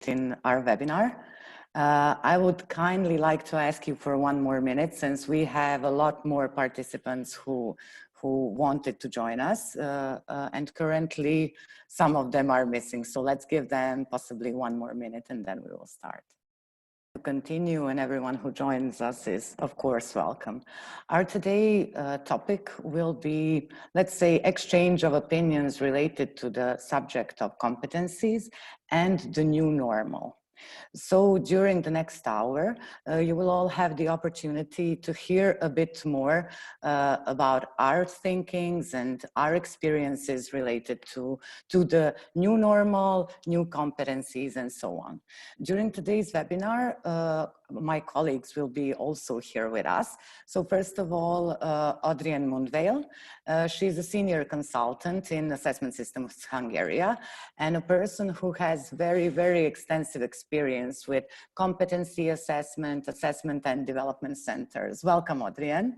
in our webinar. I would kindly like to ask you for 1 more minute, since we have a lot more participants who wanted to join us, and currently some of them are missing. So let's give them possibly 1 more minute and then we will start. To continue, and everyone who joins us is of course welcome. Our today topic will be, let's say, exchange of opinions related to the subject of competencies and the new normal. So during the next hour, you will all have the opportunity to hear a bit more about our thinkings and our experiences related to the new normal, new competencies, and so on. During today's webinar, my colleagues will be also here with us. So first of all, Adrienne Mundvale. She's a senior consultant in Assessment Systems Hungary, and a person who has very, very extensive experience with competency assessment, assessment and development centers. Welcome, Adrienne.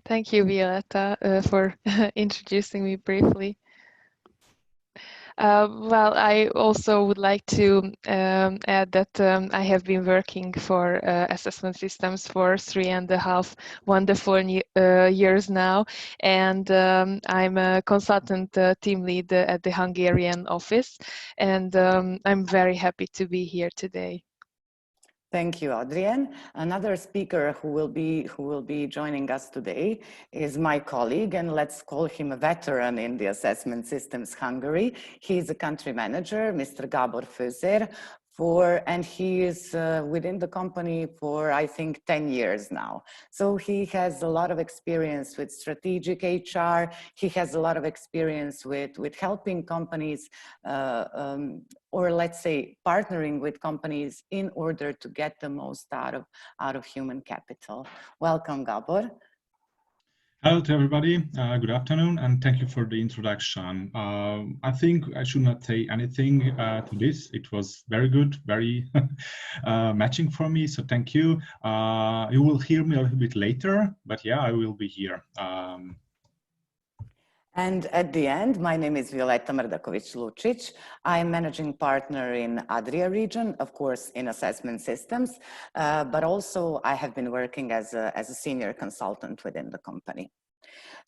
Thank you, Violetta, for introducing me briefly. Well, I also would like to add that I have been working for assessment systems for 3.5 wonderful years now, and I'm a consultant team lead at the Hungarian office, and I'm very happy to be here today. Thank you, Adrienne. Another speaker who will be joining us today is my colleague, and let's call him a veteran in the Assessment Systems Hungary. He's a country manager, Mr. Gábor Főzér, and he is within the company for, I think, 10 years now. So he has a lot of experience with strategic HR. He has a lot of experience with helping companies or let's say partnering with companies in order to get the most out of human capital. Welcome, Gábor. Hello to everybody, good afternoon, and thank you for the introduction. I think I should not say anything to this. It was very good, very matching for me, so thank you. You will hear me a little bit later, but yeah, I will be here. And at the end, my name is Violetta Mrdaković-Lučić. I'm managing partner in Adria region, of course, in assessment systems, but also I have been working as a senior consultant within the company.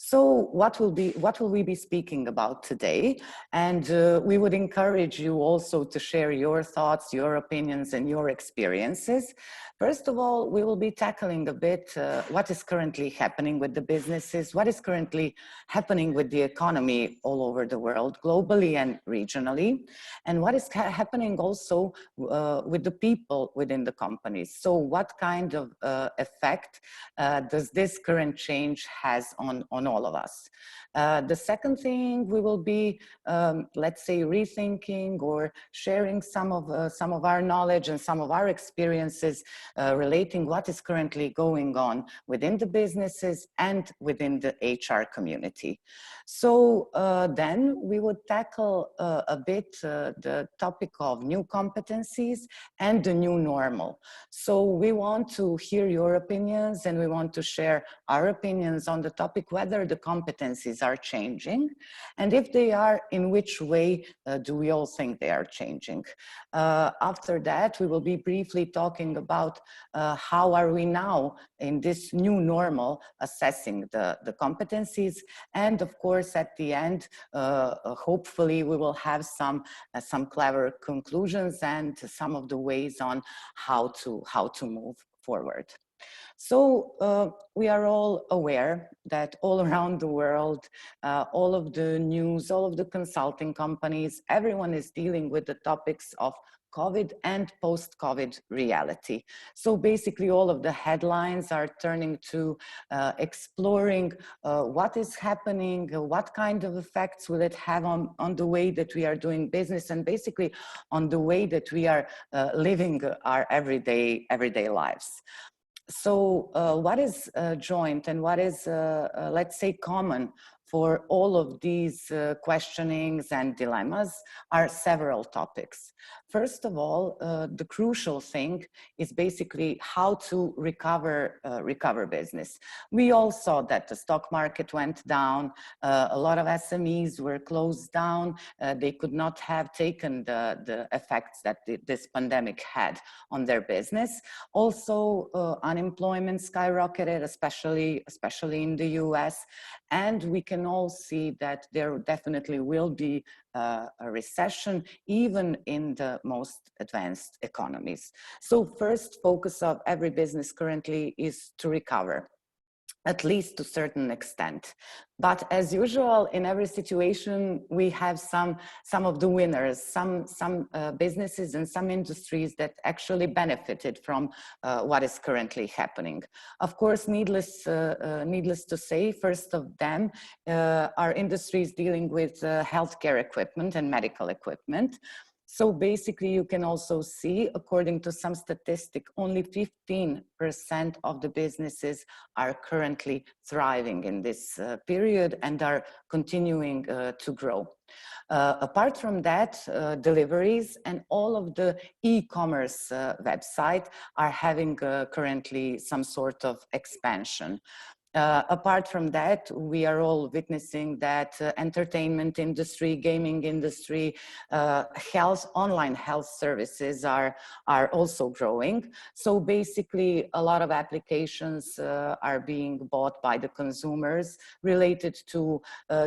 So what will we be speaking about today? And we would encourage you also to share your thoughts, your opinions, and your experiences. First of all, we will be tackling a bit what is currently happening with the businesses, what is currently happening with the economy all over the world, globally and regionally, and what is happening also with the people within the companies. So what kind of effect does this current change has on all of us? The second thing, we will be, let's say, rethinking or sharing some of our knowledge and some of our experiences relating what is currently going on within the businesses and within the HR community. So then we would tackle a bit the topic of new competencies and the new normal. So we want to hear your opinions and we want to share our opinions on the topic whether the competencies are changing, and if they are, in which way do we all think they are changing. After that, we will be briefly talking about how are we now in this new normal assessing the competencies, and of course at the end hopefully we will have some clever conclusions and some of the ways on how to move forward. So we are all aware that all around the world, all of the news, all of the consulting companies, everyone is dealing with the topics of COVID and post-COVID reality. So basically all of the headlines are turning to exploring what is happening, what kind of effects will it have on the way that we are doing business, and basically on the way that we are living our everyday lives. So what is joint and what is, let's say, common for all of these questionings and dilemmas are several topics. First of all, the crucial thing is basically how to recover business. We all saw that the stock market went down, a lot of SMEs were closed down, they could not have taken the effects that this pandemic had on their business. Also, unemployment skyrocketed, especially in the US, and we can all see that there definitely will be a recession, even in the most advanced economies. So first focus of every business currently is to recover, at least to a certain extent. But as usual, in every situation, we have some of the winners, some businesses and some industries that actually benefited from what is currently happening. Of course, needless to say, first of them are industries dealing with healthcare equipment and medical equipment. So basically, you can also see, according to some statistic, only 15% of the businesses are currently thriving in this period and are continuing to grow. Apart from that, deliveries and all of the e-commerce website are having currently some sort of expansion. Apart from that, we are all witnessing that entertainment industry, gaming industry, online health services are also growing. So basically, a lot of applications are being bought by the consumers related to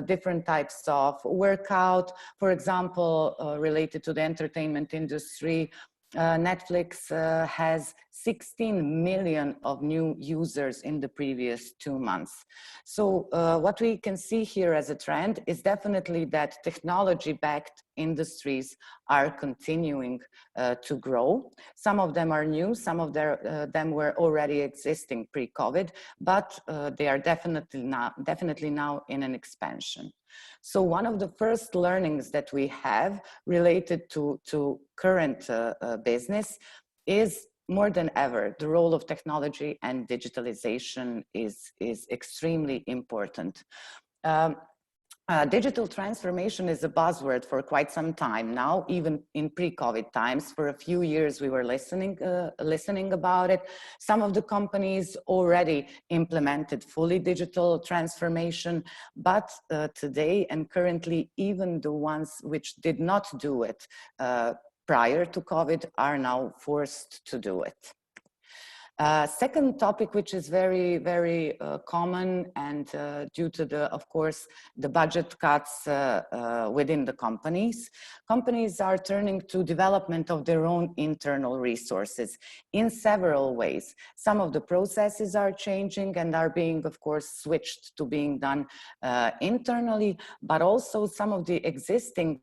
different types of workout. For example, related to the entertainment industry, Netflix has 16 million of new users in the previous 2 months. So what we can see here as a trend is definitely that technology-backed industries are continuing to grow. Some of them are new, some of them were already existing pre-COVID, but they are definitely now in an expansion. So one of the first learnings that we have related to current business is, more than ever, the role of technology and digitalization is extremely important. Digital transformation is a buzzword for quite some time now, even in pre-COVID times. For a few years, we were listening about it. Some of the companies already implemented fully digital transformation, but today and currently, even the ones which did not do it prior to COVID are now forced to do it. Second topic, which is very, very common, and due to of course, the budget cuts within the companies are turning to development of their own internal resources in several ways. Some of the processes are changing and are being, of course, switched to being done internally, but also some of the existing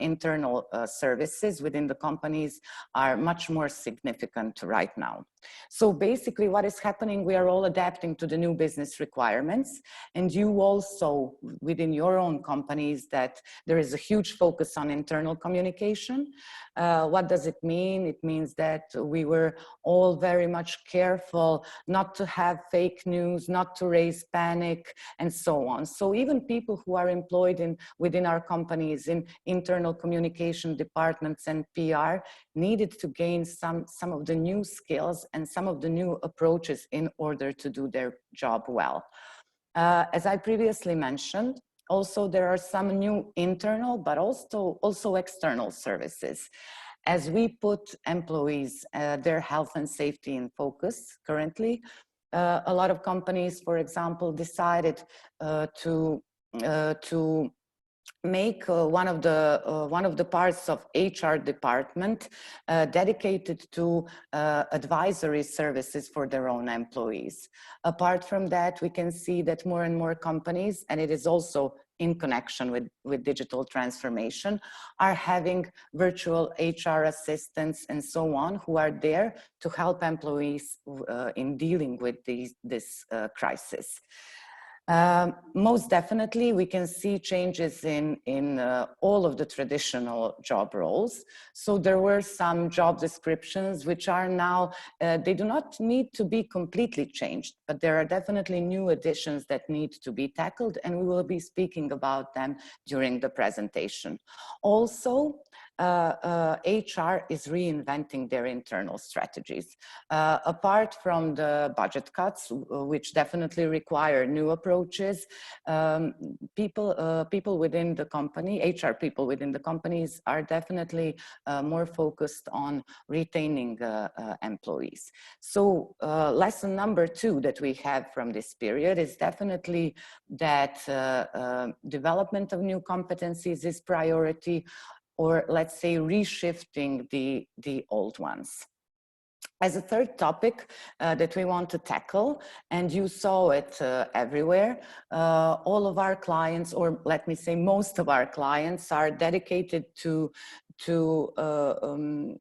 internal services within the companies are much more significant right now. So basically what is happening, we are all adapting to the new business requirements, and you also within your own companies that there is a huge focus on internal communication. What does it mean? It means that we were all very much careful not to have fake news, not to raise panic, and so on. So even people who are employed within our companies in internal communication departments and PR needed to gain some of the new skills and some of the new approaches in order to do their job well. As I previously mentioned, also there are some new internal, but also external services. As we put employees, their health and safety in focus currently, a lot of companies, for example, decided to make one of the parts of HR department dedicated to advisory services for their own employees. Apart from that, we can see that more and more companies, and it is also in connection with digital transformation, are having virtual HR assistants and so on, who are there to help employees in dealing with this crisis. Most definitely, we can see changes in all of the traditional job roles. So there were some job descriptions which are now, they do not need to be completely changed, but there are definitely new additions that need to be tackled, and we will be speaking about them during the presentation. Also, HR is reinventing their internal strategies. Apart from the budget cuts, which definitely require new approaches, people within the company, HR people within the companies are definitely more focused on retaining employees. So lesson number 2 that we have from this period is definitely that development of new competencies is priority, or let's say reshifting the old ones. As a third topic that we want to tackle, and you saw it everywhere, all of our clients, or let me say most of our clients, are dedicated to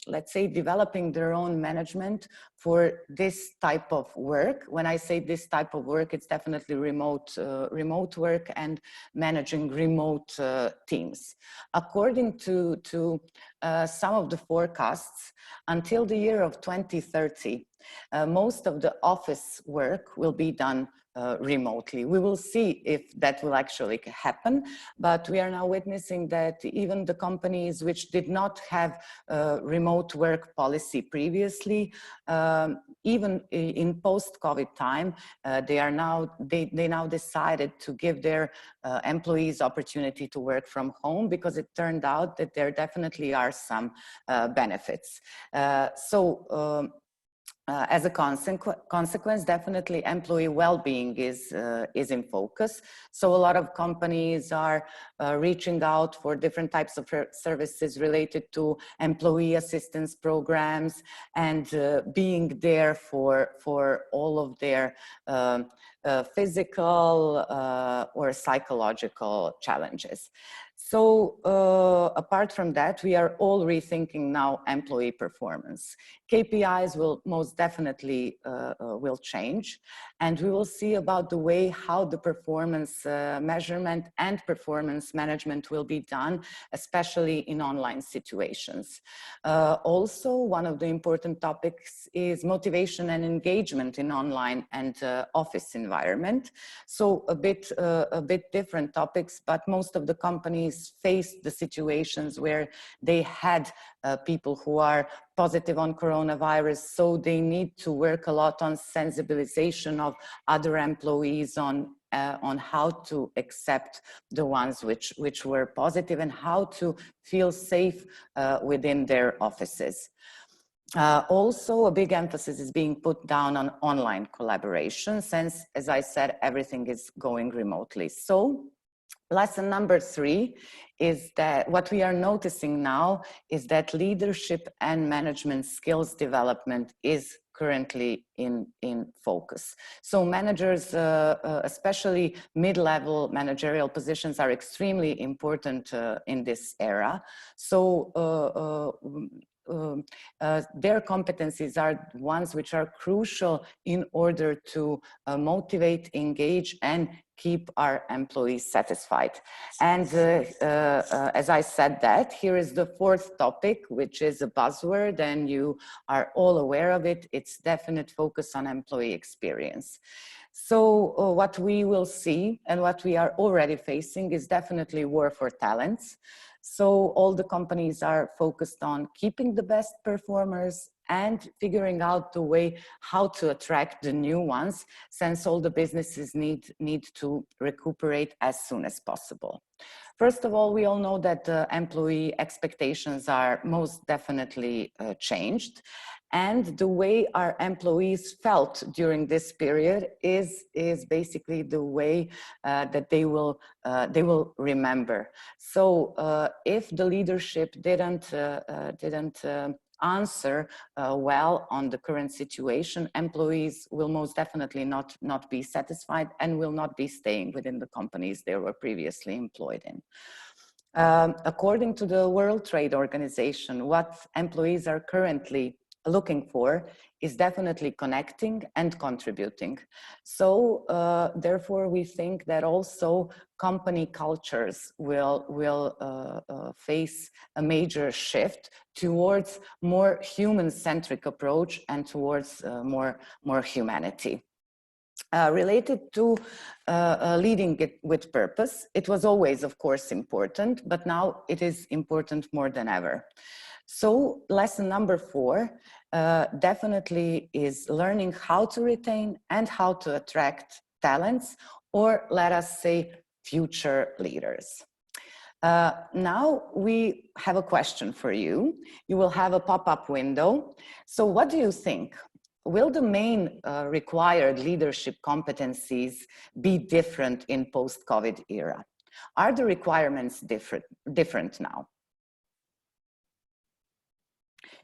let's say developing their own management for this type of work. When I say this type of work, it's definitely remote work and managing remote teams. According to some of the forecasts, until the year of 2030, most of the office work will be done remotely. We will see if that will actually happen, but we are now witnessing that even the companies which did not have remote work policy previously, even in post-COVID time, they now decided to give their employees opportunity to work from home, because it turned out that there definitely are some benefits. As a consequence, definitely employee well-being is in focus. So a lot of companies are reaching out for different types of services related to employee assistance programs, and being there for all of their physical or psychological challenges. So apart from that, we are all rethinking now employee performance. KPIs will most definitely will change, and we will see about the way how the performance measurement and performance management will be done, especially in online situations. Also, one of the important topics is motivation and engagement in online and office environment. So a bit different topics, but most of the companies faced the situations where they had people who are positive on coronavirus, so they need to work a lot on sensibilization of other employees on how to accept the ones which were positive, and how to feel safe within their offices. Also, a big emphasis is being put down on online collaboration, since, as I said, everything is going remotely. So lesson number 3 is that what we are noticing now is that leadership and management skills development is currently in focus. So managers, especially mid-level managerial positions, are extremely important in this era. So their competencies are ones which are crucial in order to motivate, engage, and keep our employees satisfied. And as I said that, here is the 4th topic, which is a buzzword, and you are all aware of it. It's definite focus on employee experience. So what we will see, and what we are already facing, is definitely war for talents. So all the companies are focused on keeping the best performers and figuring out the way how to attract the new ones, since all the businesses need to recuperate as soon as possible. First of all, we all know that employee expectations are most definitely changed. And the way our employees felt during this period is basically the way that they will remember. So if the leadership didn't answer well on the current situation, employees will most definitely not be satisfied and will not be staying within the companies they were previously employed in. According to the World Trade Organization, what employees are currently looking for is definitely connecting and contributing. So therefore, we think that also company cultures will face a major shift towards more human-centric approach and towards more humanity. related to leading it with purpose. It was always, of course, important, but now it is important more than ever. So lesson number 4 definitely is learning how to retain and how to attract talents, or let us say future leaders. Now we have a question for you. You will have a pop-up window. So what do you think? Will the main required leadership competencies be different in post-COVID era? Are the requirements different now?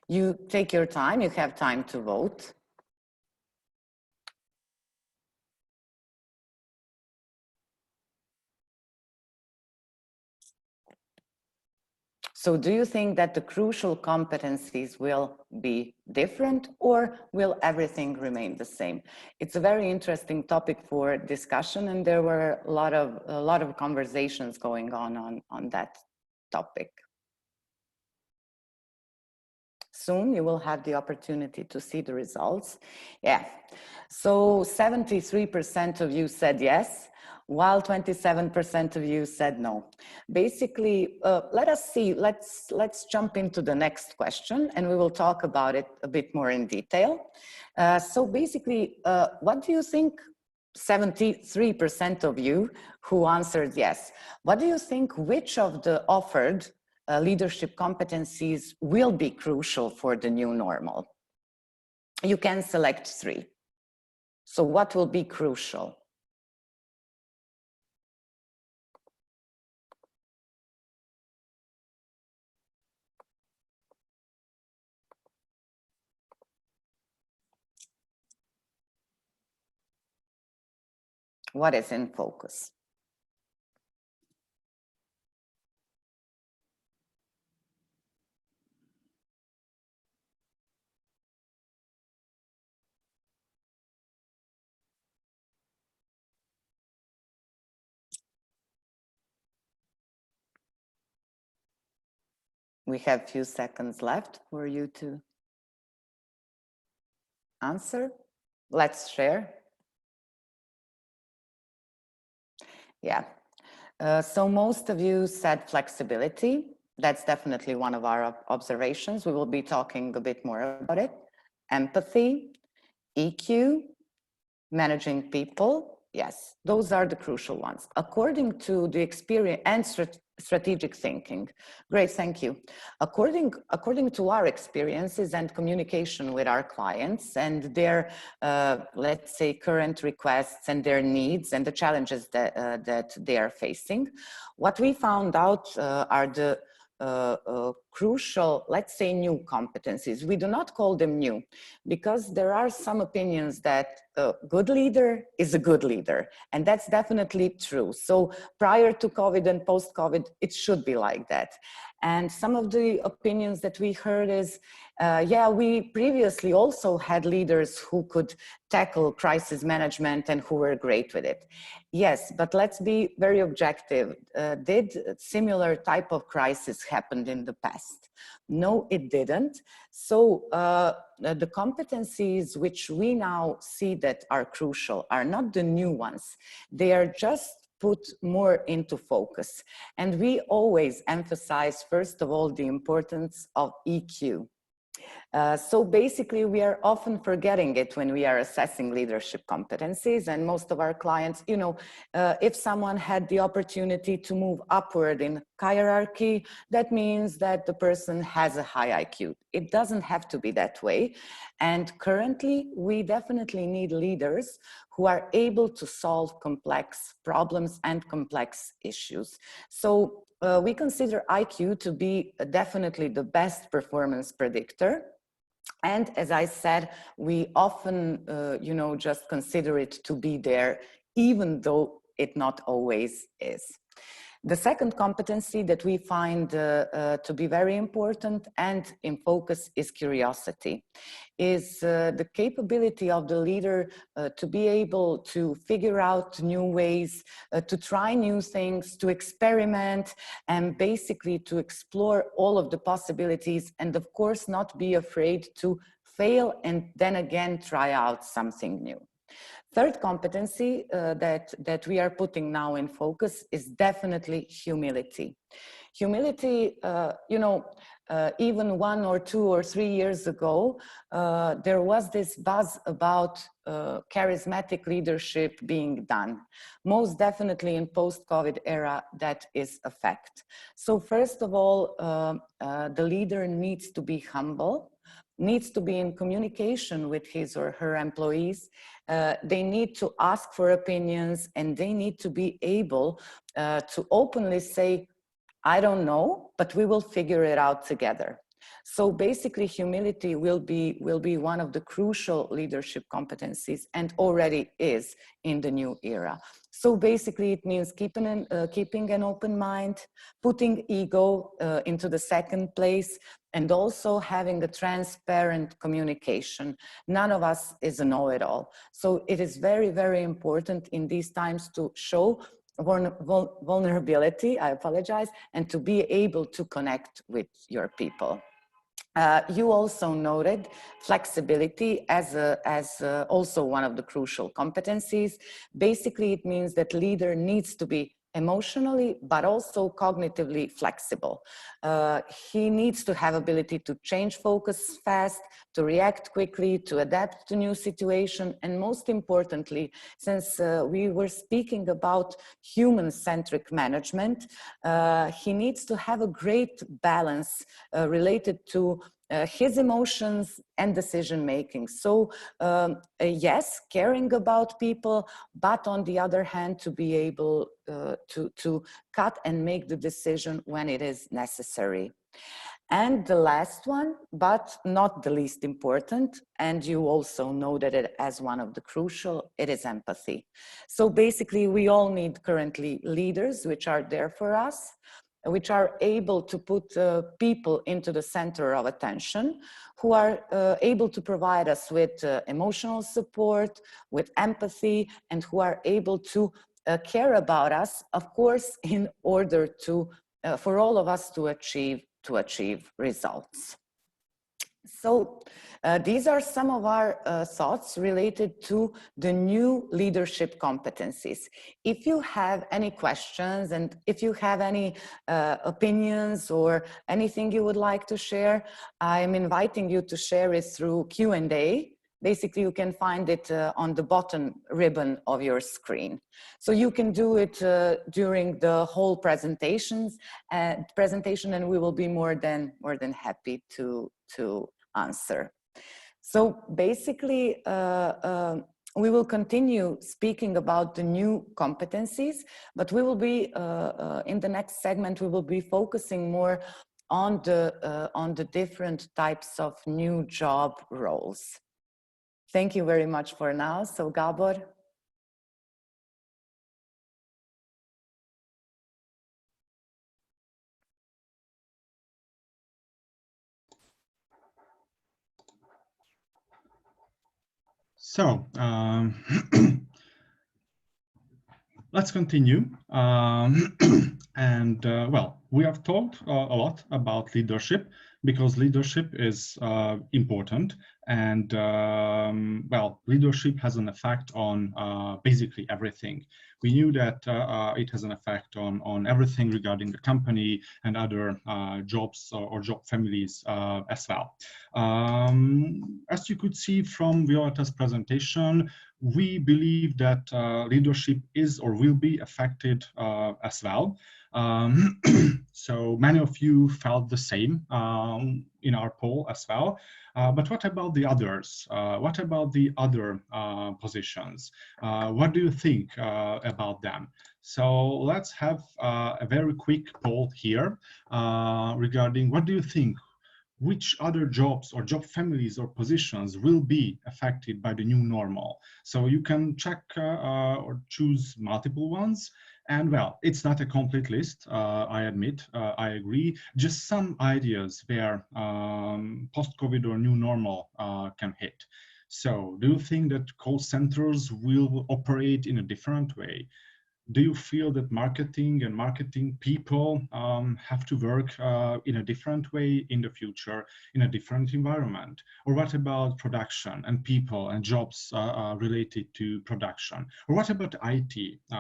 You take your time, you have time to vote. So do you think that the crucial competencies will be different, or will everything remain the same? It's a very interesting topic for discussion, and there were a lot of conversations going on that topic. Soon you will have the opportunity to see the results. Yeah, so 73% of you said yes, while 27% of you said no. Basically, let us see, let's jump into the next question, and we will talk about it a bit more in detail. So basically, what do you think? 73% of you who answered yes. What do you think, which of the offered leadership competencies will be crucial for the new normal? You can select 3. So what will be crucial? What is in focus? We have a few seconds left for you to answer. Let's share. Yeah. So most of you said flexibility. That's definitely one of our observations. We will be talking a bit more about it. Empathy, EQ, managing people. Yes, those are the crucial ones. According to the experience and strategic thinking. Great, thank you. According to our experiences and communication with our clients and their, let's say, current requests and their needs and the challenges that they are facing, what we found out are the crucial, let's say, new competencies. We do not call them new because there are some opinions that a good leader is a good leader, and that's definitely true. So prior to COVID and post-COVID, it should be like that. And some of the opinions that we heard is, yeah, we previously also had leaders who could tackle crisis management and who were great with it. Yes, but let's be very objective. Did similar type of crisis happen in the past? No, it didn't. So the competencies which we now see that are crucial are not the new ones. They are just put more into focus. And we always emphasize, first of all, the importance of EQ. So basically, we are often forgetting it when we are assessing leadership competencies, and most of our clients, you know, if someone had the opportunity to move upward in hierarchy, that means that the person has a high IQ. It doesn't have to be that way. And currently, we definitely need leaders who are able to solve complex problems and complex issues. So we consider IQ to be definitely the best performance predictor. And as I said, we often, you know, just consider it to be there, even though it not always is. The second competency that we find to be very important and in focus is curiosity, is the capability of the leader to be able to figure out new ways, to try new things, to experiment, and basically to explore all of the possibilities, and of course not be afraid to fail and then again try out something new. Third competency that we are putting now in focus is definitely humility. Humility, even 1 or 2 or 3 years ago, there was this buzz about charismatic leadership being done. Most definitely in post-COVID era, that is a fact. So first of all, the leader needs to be humble, needs to be in communication with his or her employees. They need to ask for opinions, and they need to be able to openly say, I don't know, but we will figure it out together. So basically, humility will be one of the crucial leadership competencies, and already is in the new era. So basically, it means keeping an open mind, putting ego into the second place, and also having a transparent communication. None of us is a know-it-all. So it is very, very important in these times to show vulnerability, I apologize, and to be able to connect with your people. You also noted flexibility as also one of the crucial competencies. Basically, it means that leader needs to be emotionally, but also cognitively flexible. He needs to have ability to change focus fast, to react quickly, to adapt to new situation, and most importantly, since we were speaking about human-centric management, he needs to have a great balance related to his emotions and decision making. So yes, caring about people, but on the other hand, to be able to cut and make the decision when it is necessary. And the last one, but not the least important, and you also noted it as one of the crucial, it is empathy. So basically, we all need currently leaders which are there for us, which are able to put people into the center of attention, who are able to provide us with emotional support, with empathy, and who are able to care about us, of course, in order to, for all of us to achieve results. So these are some of our thoughts related to the new leadership competencies. If you have any questions, and if you have any opinions or anything you would like to share, I'm inviting you to share it through Q&A. Basically, you can find it on the bottom ribbon of your screen. So you can do it during the whole presentation, and we will be more than happy to answer. So basically, we will continue speaking about the new competencies, but we will be, in the next segment, we will be focusing more on the different types of new job roles. Thank you very much for now. So Gabor. So let's continue. And well, we have talked a lot about leadership, because leadership is important, and well, leadership has an effect on basically everything. We knew that it has an effect on everything regarding the company and other jobs or job families as well. As you could see from Violetta's presentation, we believe that leadership is or will be affected as well. So many of you felt the same in our poll as well. But what about the others? What about the other positions? What do you think about them? So let's have a very quick poll here regarding what do you think? Which other jobs or job families or positions will be affected by the new normal? So you can check or choose multiple ones. And well, it's not a complete list, I admit, I agree. Just some ideas where post-COVID or new normal can hit. So do you think that call centers will operate in a different way? Do you feel that marketing and marketing people have to work in a different way in the future, in a different environment? Or what about production and people and jobs related to production? Or what about IT?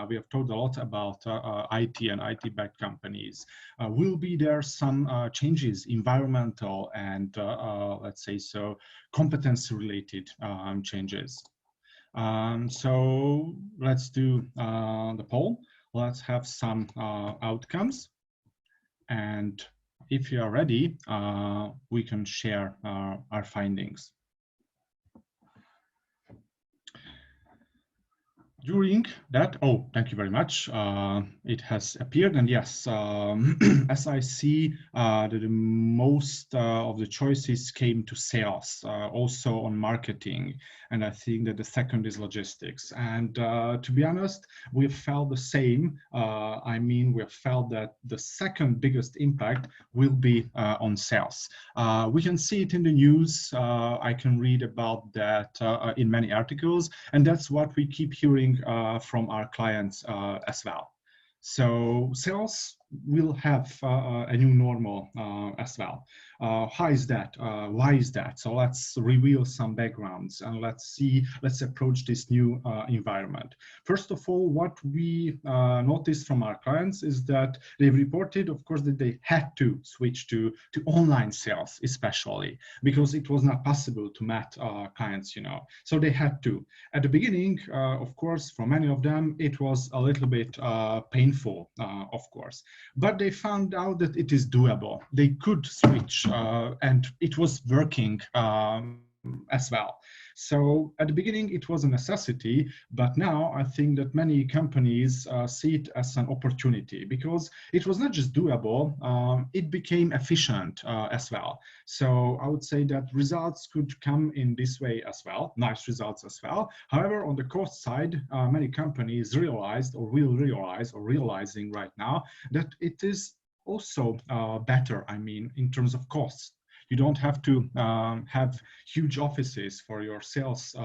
We have talked a lot about IT and IT-backed companies. Will be there some changes, environmental and let's say so, competency-related changes? So let's do the poll. Let's have some outcomes. And if you are ready, we can share our findings. During that, oh, thank you very much. It has appeared, and yes, as I see, the most of the choices came to sales, also on marketing, and I think that the second is logistics. And to be honest, we felt the same. I mean, we felt that the second biggest impact will be on sales. We can see it in the news. I can read about that in many articles, and that's what we keep hearing from our clients as well. So sales will have a new normal as well. How is that? Why is that? So let's reveal some backgrounds and let's approach this new environment. First of all, what we noticed from our clients is that they've reported, of course, that they had to switch to online sales, especially because it was not possible to meet clients, you know. So they had to. At the beginning, of course, for many of them, it was a little bit painful, of course. But they found out that it is doable. They could switch and it was working as well. So at the beginning, it was a necessity, but now I think that many companies see it as an opportunity because it was not just doable, it became efficient as well. So I would say that results could come in this way as well, nice results as well. However, on the cost side, many companies realized or will realize or realizing right now that it is also better, I mean, in terms of costs. You don't have to have huge offices for your sales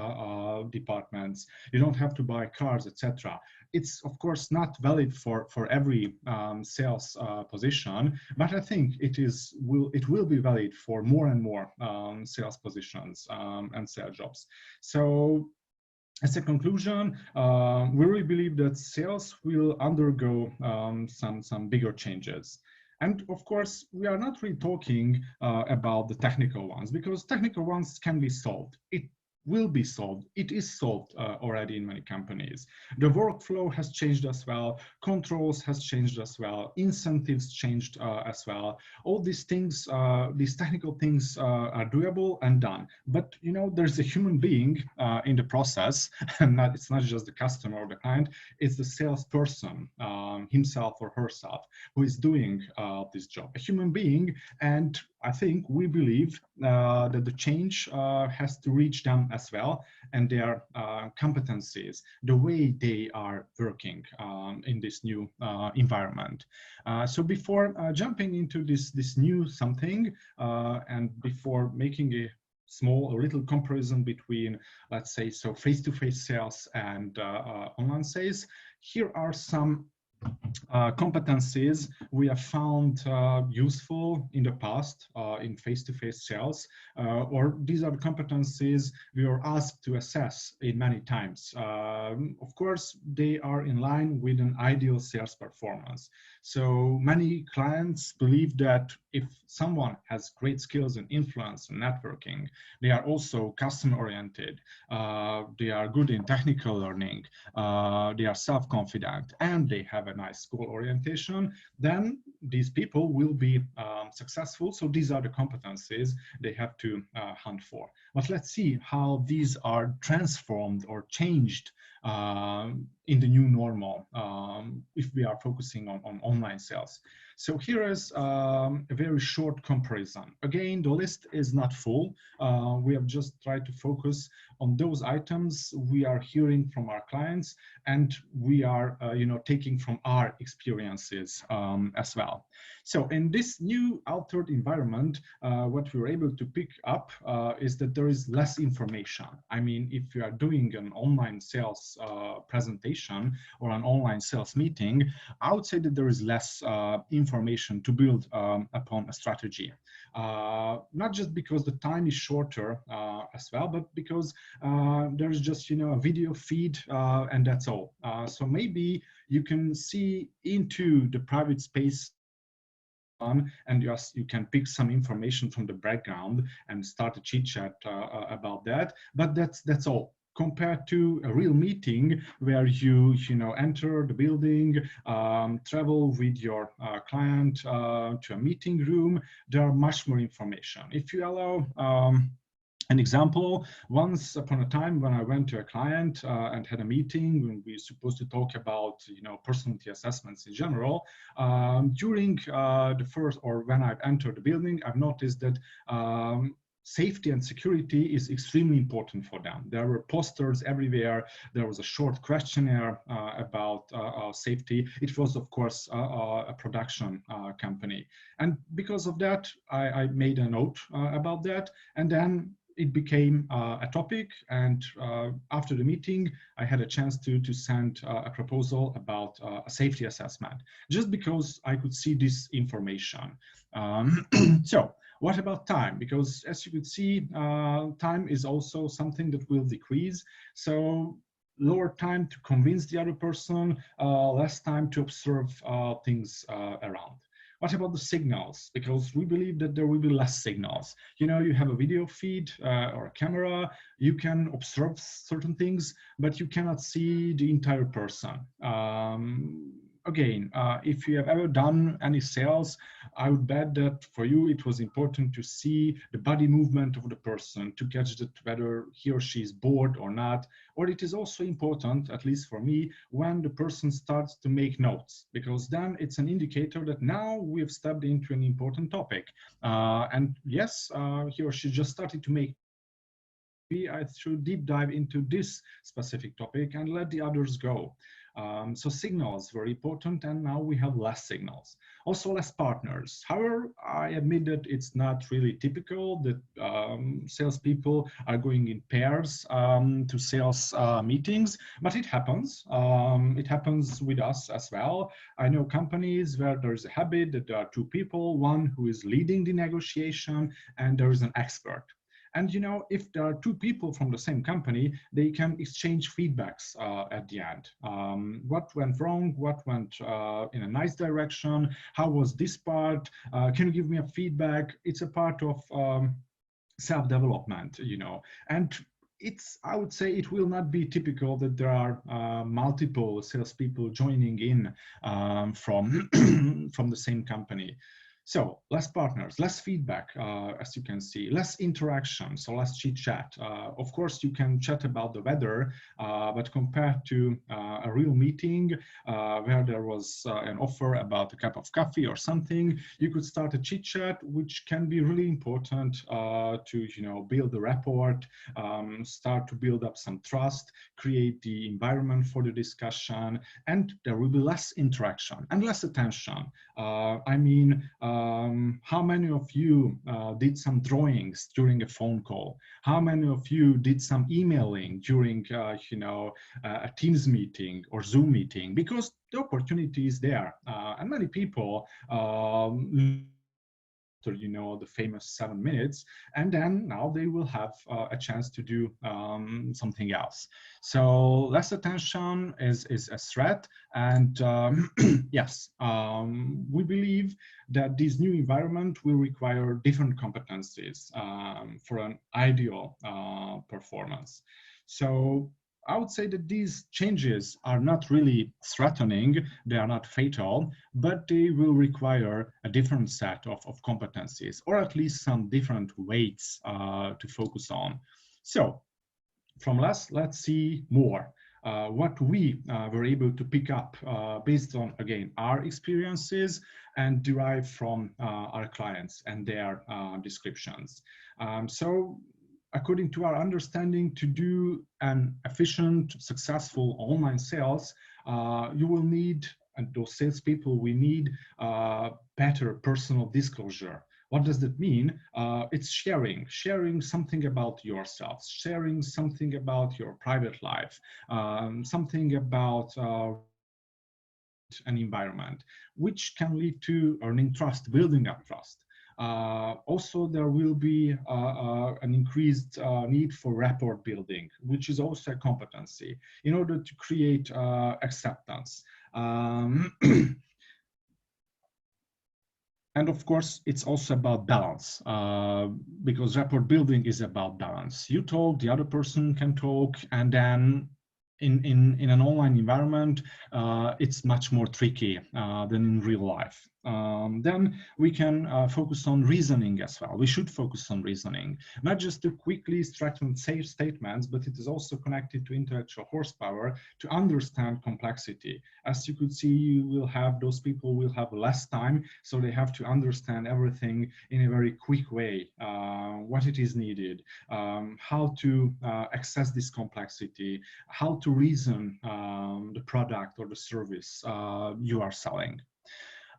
departments. You don't have to buy cars, etc. It's of course not valid for every sales position, but I think it will be valid for more and more sales positions and sales jobs. So as a conclusion, we really believe that sales will undergo some bigger changes. And of course, we are not really talking about the technical ones because technical ones can be solved. It will be solved. It is solved already in many companies. The workflow has changed as well. Controls has changed as well. Incentives changed as well. All these things, these technical things are doable and done. But you know, there's a human being in the process, and it's not just the customer or the client. It's the salesperson himself or herself who is doing this job. A human being, and I think we believe that the change has to reach them as well, and their competencies, the way they are working in this new environment. So before jumping into this new something, and before making a little comparison between, let's say, so face-to-face sales and online sales, here are some competencies we have found useful in the past in face-to-face sales, or these are the competencies we are asked to assess in many times. Of course, they are in line with an ideal sales performance. So many clients believe that if someone has great skills in influence and networking, they are also customer-oriented, they are good in technical learning, they are self-confident, and they have a nice goal orientation, then these people will be successful. So these are the competencies they have to hunt for. But let's see how these are transformed or changed in the new normal if we are focusing on online sales. So here is a very short comparison. Again, the list is not full. We have just tried to focus on those items we are hearing from our clients, and we are taking from our experiences as well. So in this new altered environment, what we were able to pick up is that there is less information. I mean, if you are doing an online sales presentation or an online sales meeting, I would say that there is less information to build upon a strategy. Not just because the time is shorter as well, but because there's just, you know, a video feed and that's all. So maybe you can see into the private space and you can pick some information from the background and start a chit chat about that, but that's all compared to a real meeting where you know, enter the building, travel with your client to a meeting room. There are much more information. If you allow an example, once upon a time when I went to a client and had a meeting when we were supposed to talk about, you know, personality assessments in general, during the first, or when I've entered the building, I've noticed that safety and security is extremely important for them. There were posters everywhere. There was a short questionnaire about safety. It was, of course, a production company. And because of that, I made a note about that. And then it became a topic, and after the meeting, I had a chance to send a proposal about a safety assessment, just because I could see this information. So what about time? Because as you could see, time is also something that will decrease. So lower time to convince the other person, less time to observe things around. What about the signals? Because we believe that there will be less signals. You know, you have a video feed or a camera, you can observe certain things, but you cannot see the entire person. Again, if you have ever done any sales, I would bet that for you it was important to see the body movement of the person to catch that whether he or she is bored or not. Or it is also important, at least for me, when the person starts to make notes, because then it's an indicator that now we've stepped into an important topic. And yes, he or she just started to make. I should deep dive into this specific topic and let the others go. So signals very important, and now we have less signals. Also less partners. However, I admit that it's not really typical that salespeople are going in pairs to sales meetings, but it happens. It happens with us as well. I know companies where there is a habit that there are two people, one who is leading the negotiation, and there is an expert. And you know, if there are two people from the same company, they can exchange feedbacks at the end. What went wrong? What went in a nice direction? How was this part? Can you give me a feedback? It's a part of self-development, you know. And it's, I would say, it will not be typical that there are multiple salespeople joining in from from the same company. So less partners, less feedback, as you can see, less interaction, so less chit chat. Of course, you can chat about the weather, but compared to a real meeting where there was an offer about a cup of coffee or something, you could start a chit chat, which can be really important to, you know, build the rapport, start to build up some trust, create the environment for the discussion, and there will be less interaction and less attention. I mean, how many of you did some drawings during a phone call? How many of you did some emailing during, you know, a Teams meeting or Zoom meeting? Because the opportunity is there, and many people you know, the famous 7 minutes, and then now they will have a chance to do something else. So less attention is a threat, and yes, we believe that this new environment will require different competencies for an ideal performance. So I would say that these changes are not really threatening, they are not fatal, but they will require a different set of competencies, or at least some different weights to focus on. So from less, let's see more. What we were able to pick up based on, again, our experiences and derive from our clients and their descriptions. So according to our understanding, to do an efficient, successful online sales, you will need and those salespeople, we need better personal disclosure. What does that mean? It's sharing something about yourself, sharing something about your private life, something about an environment, which can lead to earning trust, building up trust. Also, there will be an increased need for rapport building, which is also a competency in order to create acceptance. And of course, it's also about balance, because rapport building is about balance. You talk, the other person can talk, and then in an online environment, it's much more tricky than in real life. Then we can focus on reasoning as well. We should focus on reasoning, not just to quickly extract and save statements, but it is also connected to intellectual horsepower to understand complexity. As you could see, you will have those people will have less time, so they have to understand everything in a very quick way, what it is needed, how to access this complexity, how to reason the product or the service you are selling.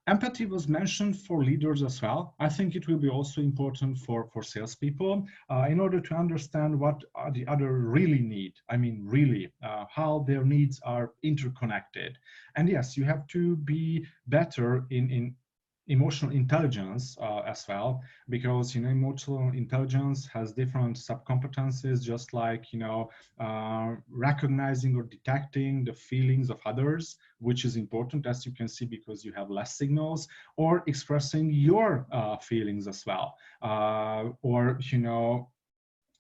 Empathy was mentioned for leaders as well. I think it will be also important for salespeople in order to understand what the other really need. I mean, really, how their needs are interconnected. And yes, you have to be better in emotional intelligence as well, because emotional intelligence has different subcompetencies, just like recognizing or detecting the feelings of others, which is important, as you can see, because you have less signals, or expressing your feelings as well, or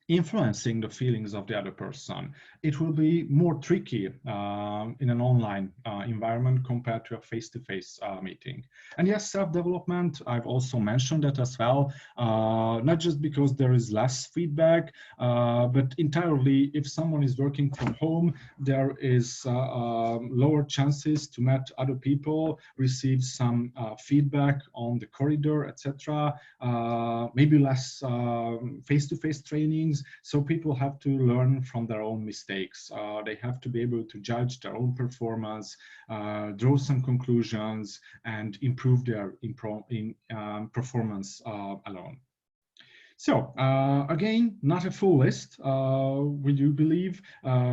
influencing the feelings of the other person. It will be more tricky in an online environment compared to a face-to-face meeting. And yes, self-development, I've also mentioned that as well, not just because there is less feedback, but entirely if someone is working from home, there is lower chances to meet other people, receive some feedback on the corridor, etc. Maybe less face-to-face trainings. So people have to learn from their own mistakes. They have to be able to judge their own performance, draw some conclusions, and improve their performance alone. So again, not a full list, we do believe,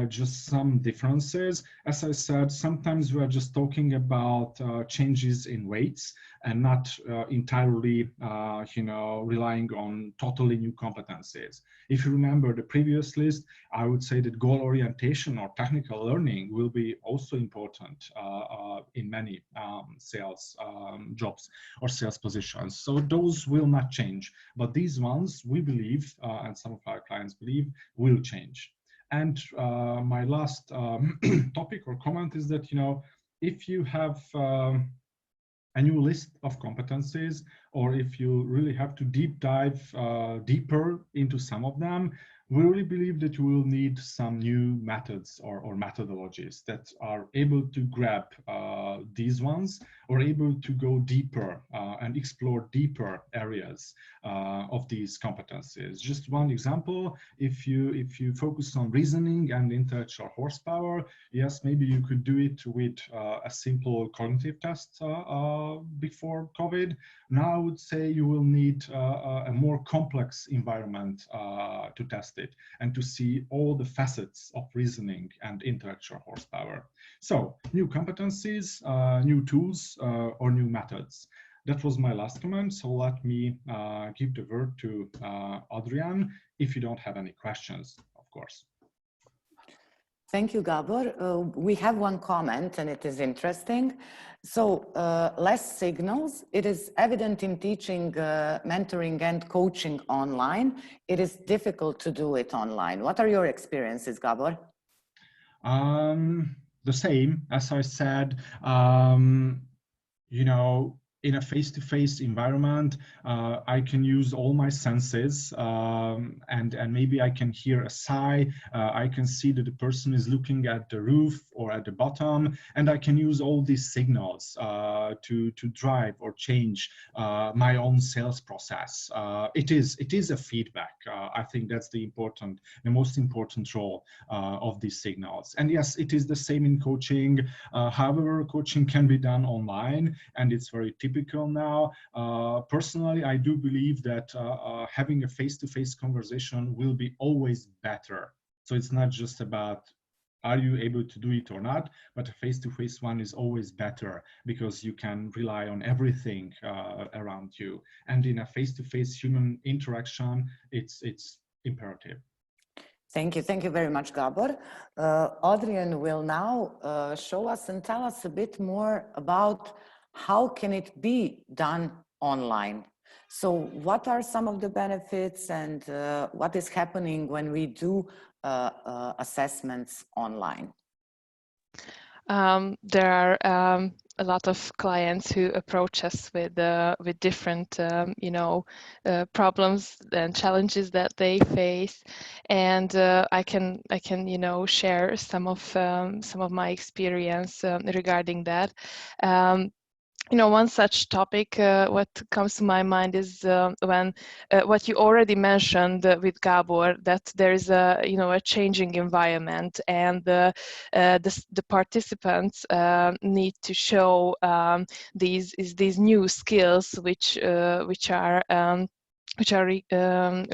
just some differences. As I said, sometimes we are just talking about changes in weights and not entirely, relying on totally new competencies. If you remember the previous list, I would say that goal orientation or technical learning will be also important in many sales jobs or sales positions. So those will not change, but these ones we believe, and some of our clients believe, will change. And my last topic or comment is that, if you have a new list of competencies, or if you really have to deep dive deeper into some of them, we really believe that you will need some new methods or methodologies that are able to grab these ones, or able to go deeper and explore deeper areas of these competencies. Just one example, if you focus on reasoning and intellectual horsepower, yes, maybe you could do it with a simple cognitive test before COVID. Now I would say you will need a more complex environment to test it and to see all the facets of reasoning and intellectual horsepower. So new competencies, new tools, or new methods. That was my last comment. So let me give the word to Adrian, if you don't have any questions, of course. Thank you, Gabor. We have one comment, and it is interesting. So less signals. It is evident in teaching, mentoring, and coaching online. It is difficult to do it online. What are your experiences, Gabor? The same, as I said, in a face-to-face environment, I can use all my senses, and maybe I can hear a sigh. I can see that the person is looking at the roof or at the bottom, and I can use all these signals to drive or change my own sales process. It is a feedback. I think that's the most important role of these signals. And yes, it is the same in coaching. However, coaching can be done online, and it's very typical now. Personally, I do believe that having a face-to-face conversation will be always better. So it's not just about are you able to do it or not, but a face-to-face one is always better because you can rely on everything around you. And in a face-to-face human interaction, it's imperative. Thank you very much, Gabor. Adrian will now show us and tell us a bit more about how can it be done online. So what are some of the benefits, and what is happening when we do assessments online? There are a lot of clients who approach us with different problems and challenges that they face, and I can share some of my experience regarding that. One such topic, what comes to my mind is when what you already mentioned with Gabor, that there is a changing environment, and the participants need to show these new skills which are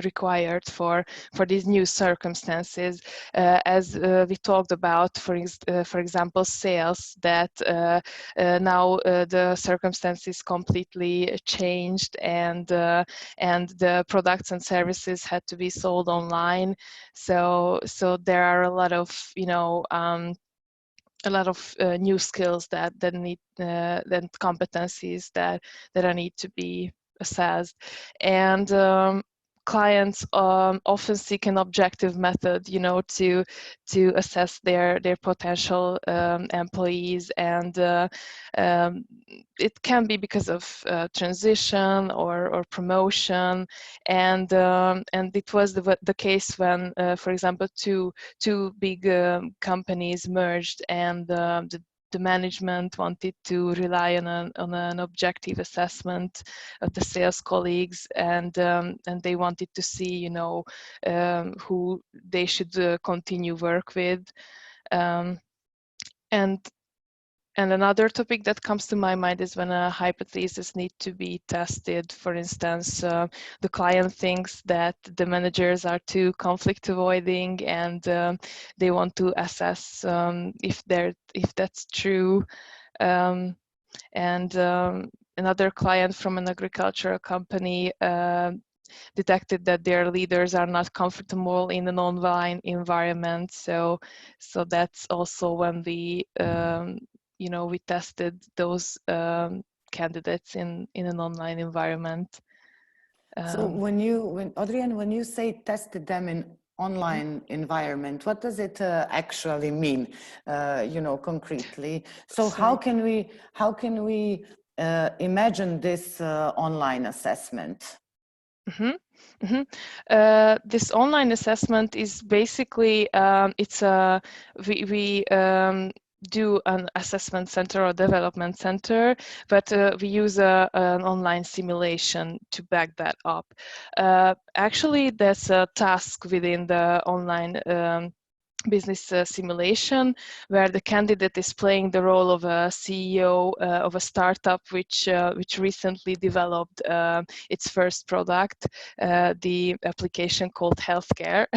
required for these new circumstances, as we talked about, for example, sales, that now the circumstances completely changed, and the products and services had to be sold online. So there are a lot of new skills that need then competencies that need to be assessed, and clients often seek an objective method, to assess their potential employees, and it can be because of transition or promotion, and it was the case when, for example, two big companies merged, and the management wanted to rely on an objective assessment of the sales colleagues, and they wanted to see, who they should continue work with, and another topic that comes to my mind is when a hypothesis needs to be tested. For instance, the client thinks that the managers are too conflict avoiding, and they want to assess if that's true. Another client from an agricultural company detected that their leaders are not comfortable in an online environment. So that's also when we we tested those candidates in an online environment. So Adrian, when you say tested them in online environment, what does it actually mean, concretely? So how can we imagine this online assessment? This online assessment is basically we do an assessment center or development center, but we use an online simulation to back that up. Actually, there's a task within the online business simulation where the candidate is playing the role of a CEO of a startup which recently developed its first product, the application called Healthcare,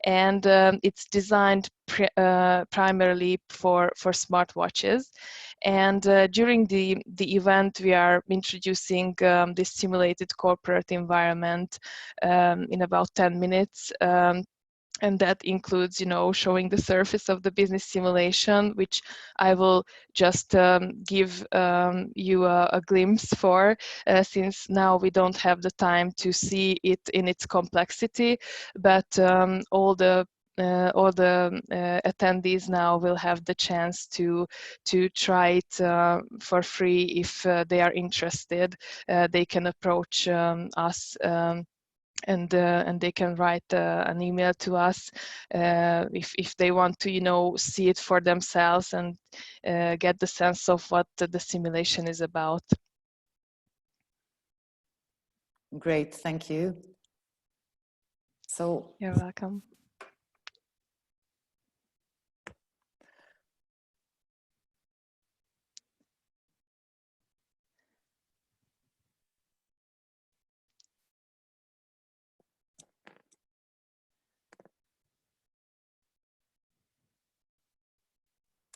and it's designed primarily for smartwatches. And during the event, we are introducing this simulated corporate environment in about 10 minutes. And that includes, showing the surface of the business simulation, which I will just give you a glimpse for, since now we don't have the time to see it in its complexity. But all the attendees now will have the chance to try it for free. If they are interested, they can approach us. And they can write an email to us if they want to, see it for themselves and get the sense of what the simulation is about. Great, thank you. So you're welcome.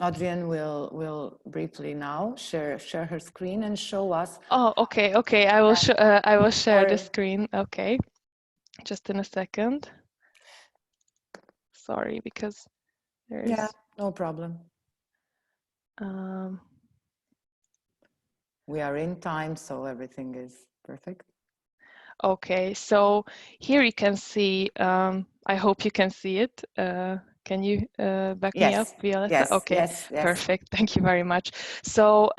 Adrian will briefly now share her screen and show us. Oh, okay. I will share the screen. Okay, just in a second. Sorry, because there's. Yeah, no problem. We are in time, so everything is perfect. Okay, so here you can see. I hope you can see it. Can you back me up, Violetta? Yes, okay, yes. Perfect. Thank you very much. So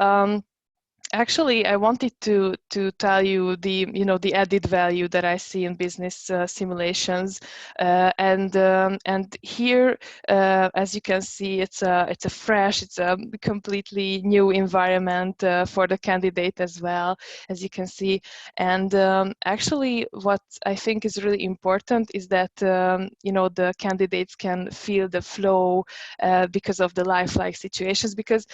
actually, I wanted to tell you the added value that I see in business simulations, and here, as you can see, it's a completely new environment for the candidate as well, as you can see. And actually, what I think is really important is that the candidates can feel the flow because of the lifelike situations. Because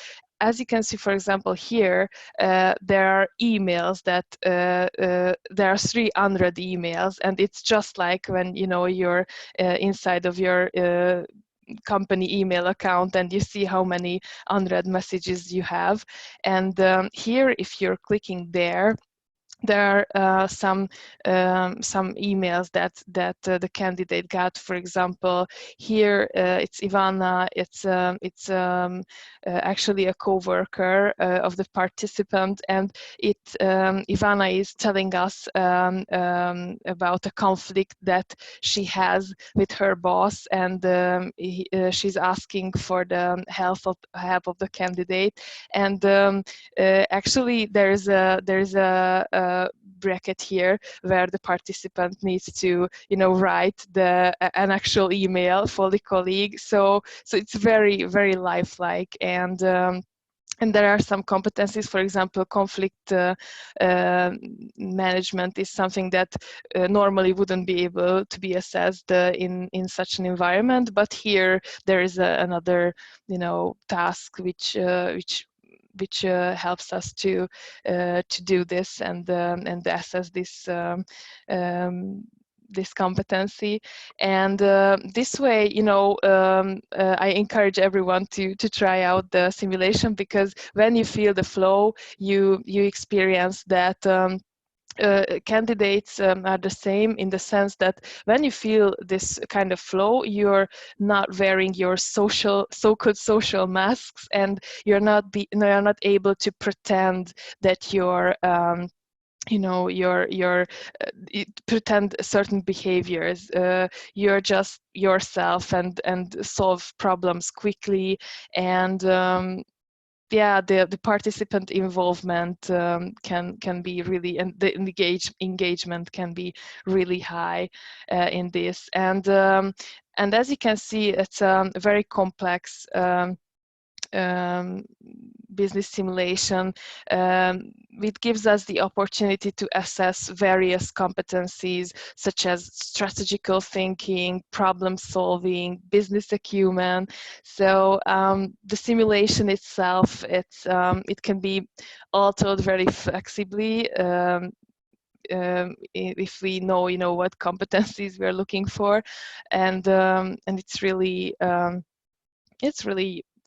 as you can see, for example, here, there are emails that there are 300 emails, and it's just like when you're inside of your company email account and you see how many unread messages you have. And here, if you're clicking there are some emails that the candidate got. For example, here it's Ivana. It's actually a co-worker of the participant, and Ivana is telling us about a conflict that she has with her boss, and she's asking for the help of the candidate. And actually, there's a bracket here where the participant needs to write an actual email for the colleague. So it's very, very lifelike. And there are some competencies. For example, conflict management is something that normally wouldn't be able to be assessed in such an environment. But here there is another task which helps us to do this and assess this competency. And this way, I encourage everyone to try out the simulation, because when you feel the flow, you experience that candidates are the same, in the sense that when you feel this kind of flow, you're not wearing your so-called social masks, and you're not able to pretend that you're pretend certain behaviors. You're just yourself and solve problems quickly. And yeah, the participant involvement can be really, and the engagement can be really high in this. And as you can see, it's a very complex business simulation. It gives us the opportunity to assess various competencies, such as strategical thinking, problem solving, business acumen. So the simulation itself, it can be altered very flexibly if we know what competencies we're looking for. And it's really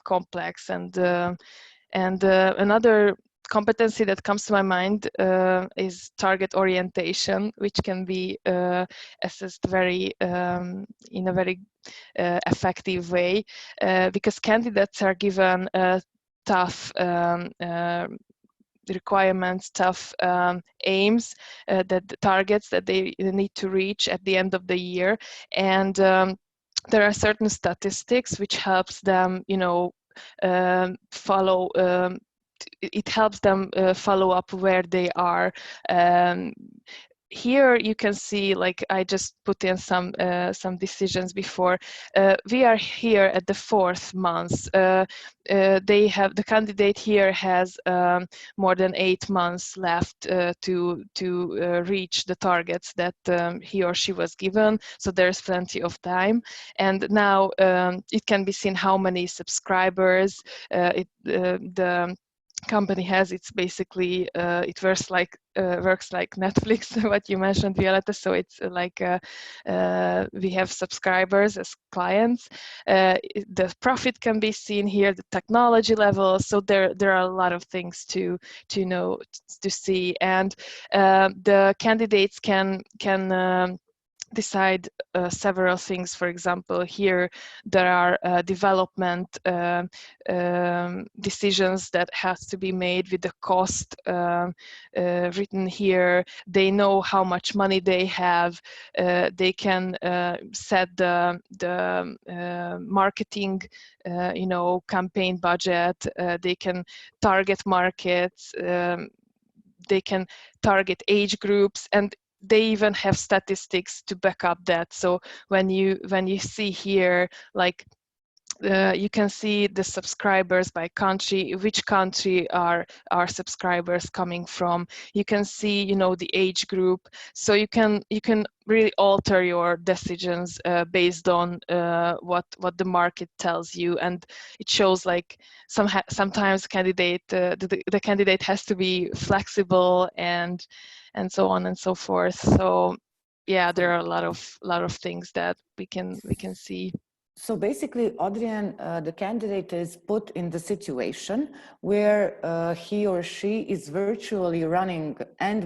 complex. And another competency that comes to my mind is target orientation, which can be assessed in a very effective way, because candidates are given tough requirements, tough aims, targets that they need to reach at the end of the year. And there are certain statistics which helps them, you know, follow. It helps them follow up where they are. Here you can see, like I just put in some decisions before. We are here at the 4th month. They have, the candidate here has more than 8 months left to reach the targets that he or she was given. So there's plenty of time. And now it can be seen how many subscribers the company has. It's basically it works like Netflix, what you mentioned, Violetta. So it's like we have subscribers as clients. The profit can be seen here, the technology level. So there are a lot of things to know, to see, and the candidates can decide several things. For example, here there are development decisions that has to be made with the cost written here. They know how much money they have. They can set the marketing, you know, campaign budget. They can target markets. They can target age groups, and they even have statistics to back up that. So when you see here, like you can see the subscribers by country, which country are our subscribers coming from. You can see, you know, the age group. So you can really alter your decisions based on what the market tells you, and it shows like sometimes the candidate has to be flexible and so on and so forth. So yeah, there are a lot of things that we can see. So basically, Adrian, the candidate is put in the situation where he or she is virtually running and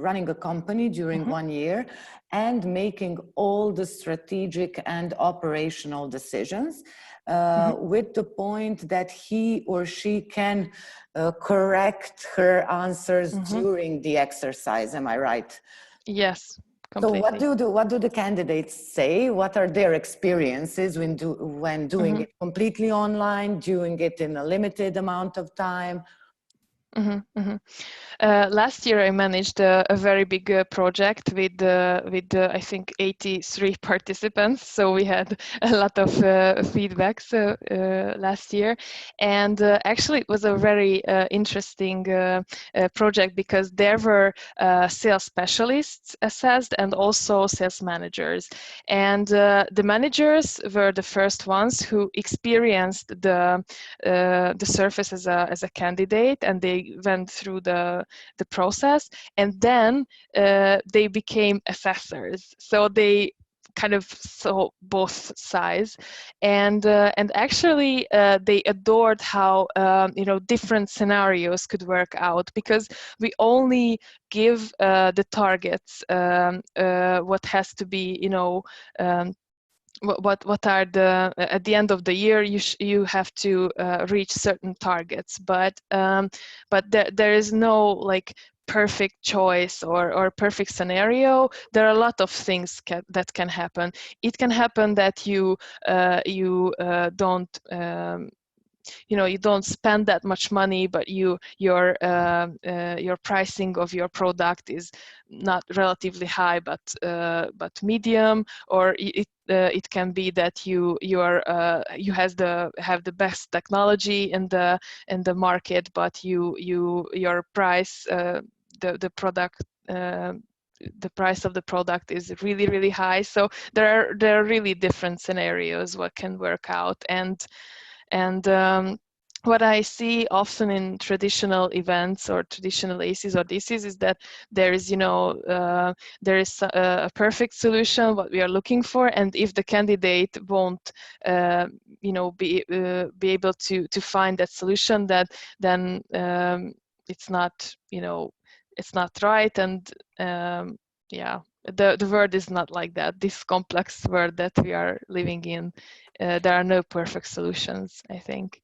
running a company during 1 year and making all the strategic and operational decisions with the point that he or she can correct her answers during the exercise. Am I right? Yes. Completely. So what do the candidates say? What are their experiences when doing it completely online, doing it in a limited amount of time? Last year I managed a very big project with I think 83 participants. So we had a lot of feedbacks last year, and actually it was a very interesting project, because there were sales specialists assessed and also sales managers, and the managers were the first ones who experienced the surface as a candidate, and they went through the process, and then they became assessors. So they kind of saw both sides, and actually they adored how you know, different scenarios could work out, because we only give the targets, what has to be, you know, what are the, at the end of the year you have to reach certain targets, but there is no like perfect choice or perfect scenario. There are a lot of things that can happen. It can happen that you don't you know, you don't spend that much money, but your pricing of your product is not relatively high, but medium. Or it can be that you have the best technology in the market, but your price, the product, the price of the product is really, really high. So there are really different scenarios what can work out. And what I see often in traditional events or traditional ACs or DCs is that there is, you know, there is a perfect solution, what we are looking for, and if the candidate won't, you know, be able to find that solution, then it's not, you know, it's not right. And yeah, the world is not like that. This complex world that we are living in, there are no perfect solutions, I think.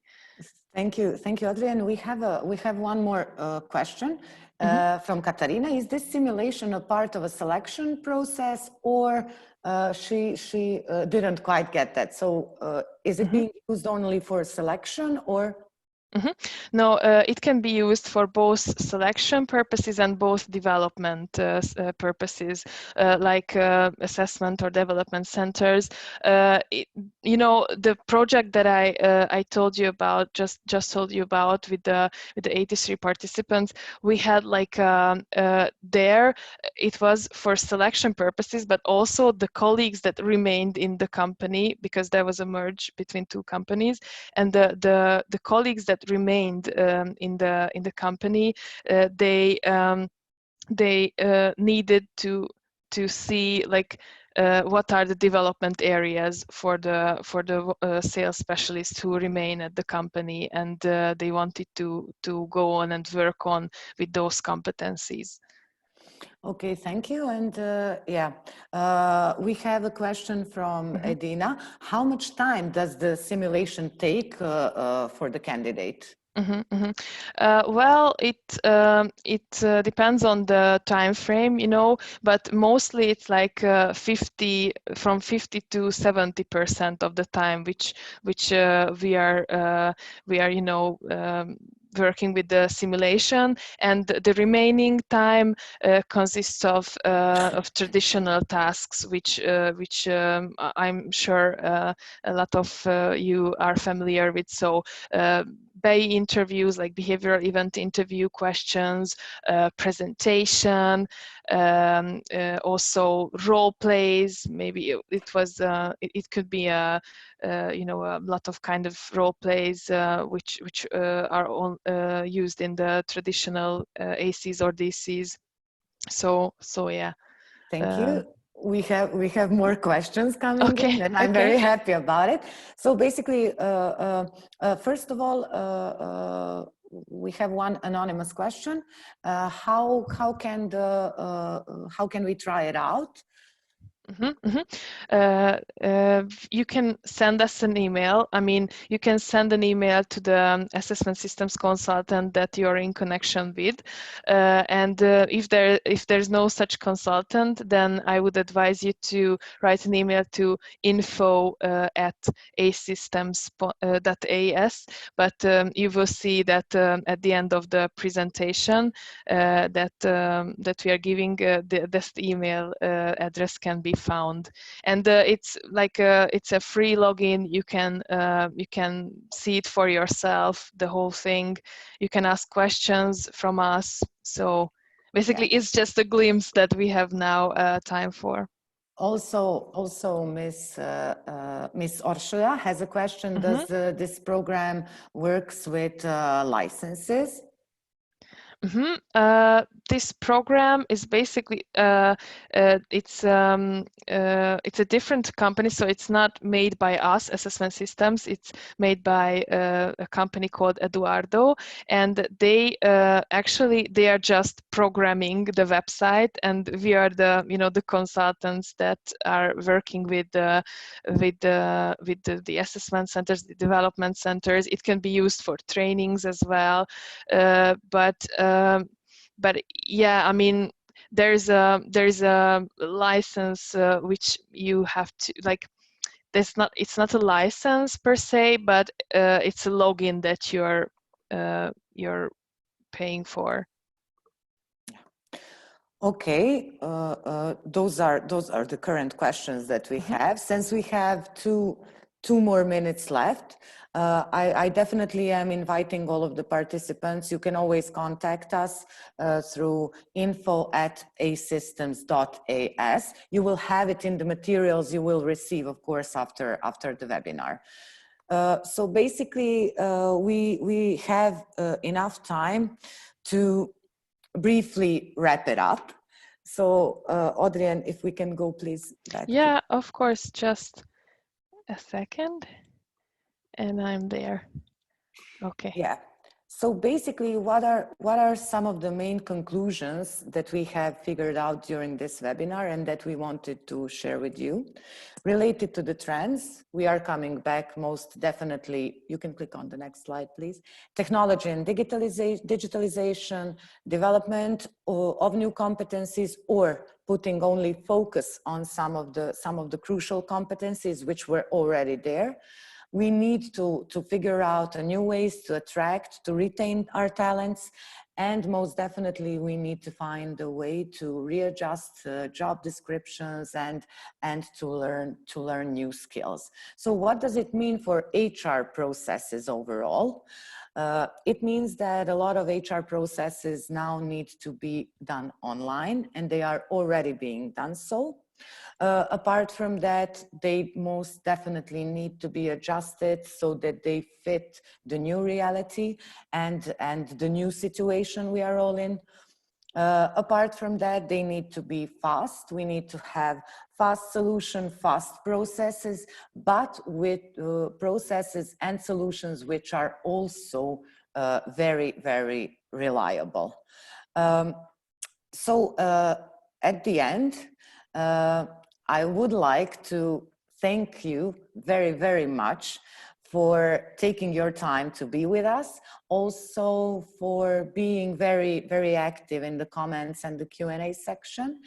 Thank you, Adrian. We have one more question. From Katarina, is this simulation a part of a selection process, or she didn't quite get that? So is it being used only for selection, or? No, it can be used for both selection purposes and both development purposes, like assessment or development centers. You know, the project that I told you about, just told you about with the 83 participants, we had like there it was for selection purposes, but also the colleagues that remained in the company, because there was a merge between two companies, and the colleagues that remained in the company, they needed to see like what are the development areas for the sales specialists who remain at the company, and they wanted to go on and work on with those competencies. Okay, thank you. And we have a question from Edina. How much time does the simulation take for the candidate? Well, it depends on the time frame, you know, but mostly it's like from 50 to 70% of the time, which we are you know, working with the simulation, and the remaining time consists of traditional tasks, which I'm sure a lot of you are familiar with. So BEI interviews, like behavioral event interview questions, presentation, also role plays. Maybe it could be you know, a lot of kind of role plays which are all used in the traditional ACs or DCs. So yeah. Thank you. We have more questions coming in, and I'm very happy about it. So basically, first of all, we have one anonymous question. How can we try it out? You can send us an email. I mean, you can send an email to the assessment systems consultant that you're in connection with. And if there's no such consultant, then I would advise you to write an email to info@asystems.as. But you will see that at the end of the presentation that we are giving, this email address can be found, and it's like it's a free login. You can see it for yourself, the whole thing. You can ask questions from us. So basically, it's just a glimpse that we have now time for. Also, Miss Orshula has a question. Does this program works with licenses? This program is basically it's a different company, so it's not made by us, Assessment Systems. It's made by a company called Eduardo, and they actually they are just programming the website, and we are the the consultants that are working with the assessment centers, the development centers. It can be used for trainings as well, but yeah, I mean, there's a license which you have to, like, it's not a license per se, but it's a login that you're paying for. Okay, those are the current questions that we have. Since we have two more minutes left, I definitely am inviting all of the participants. You can always contact us through info@asystems.as. You will have it in the materials you will receive, of course, after the webinar. So basically, we have enough time to briefly wrap it up. So Adrian, if we can go please back. Yeah, of course, just a second. And I'm there. Okay. Yeah. So basically, what are some of the main conclusions that we have figured out during this webinar and that we wanted to share with you? Related to the trends, we are coming back most definitely. You can click on the next slide, please. Technology and digitalization, development of new competencies, or putting only focus on some of the crucial competencies which were already there. We need to figure out new ways to attract, to retain our talents, and most definitely we need to find a way to readjust job descriptions and to learn new skills. So what does it mean for HR processes overall? It means that a lot of HR processes now need to be done online, and they are already being done so. Apart from that, they most definitely need to be adjusted so that they fit the new reality and the new situation we are all in. Apart from that, they need to be fast. We need to have fast solution, fast processes, but with processes and solutions which are also very, very reliable. So at the end, I would like to thank you very, very much for taking your time to be with us, also for being very, very active in the comments and the Q&A section.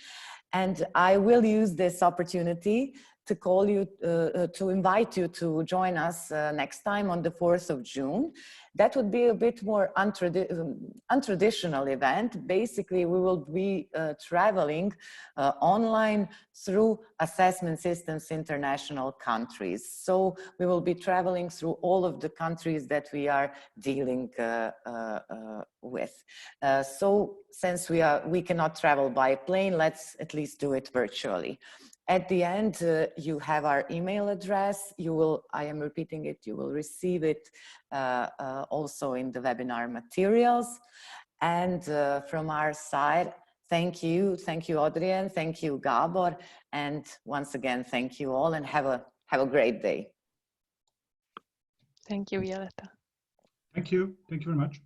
And I will use this opportunity to call you, to invite you to join us next time on the 4th of June. That would be a bit more untraditional event. Basically, we will be traveling online through Assessment Systems International countries. So we will be traveling through all of the countries that we are dealing with. So since we cannot travel by plane, let's at least do it virtually. At the end, you have our email address. You will, I am repeating it, you will receive it also in the webinar materials. And from our side, thank you, Adrian, thank you, Gabor, and once again, thank you all, and have a great day. Thank you, Violetta. Thank you very much.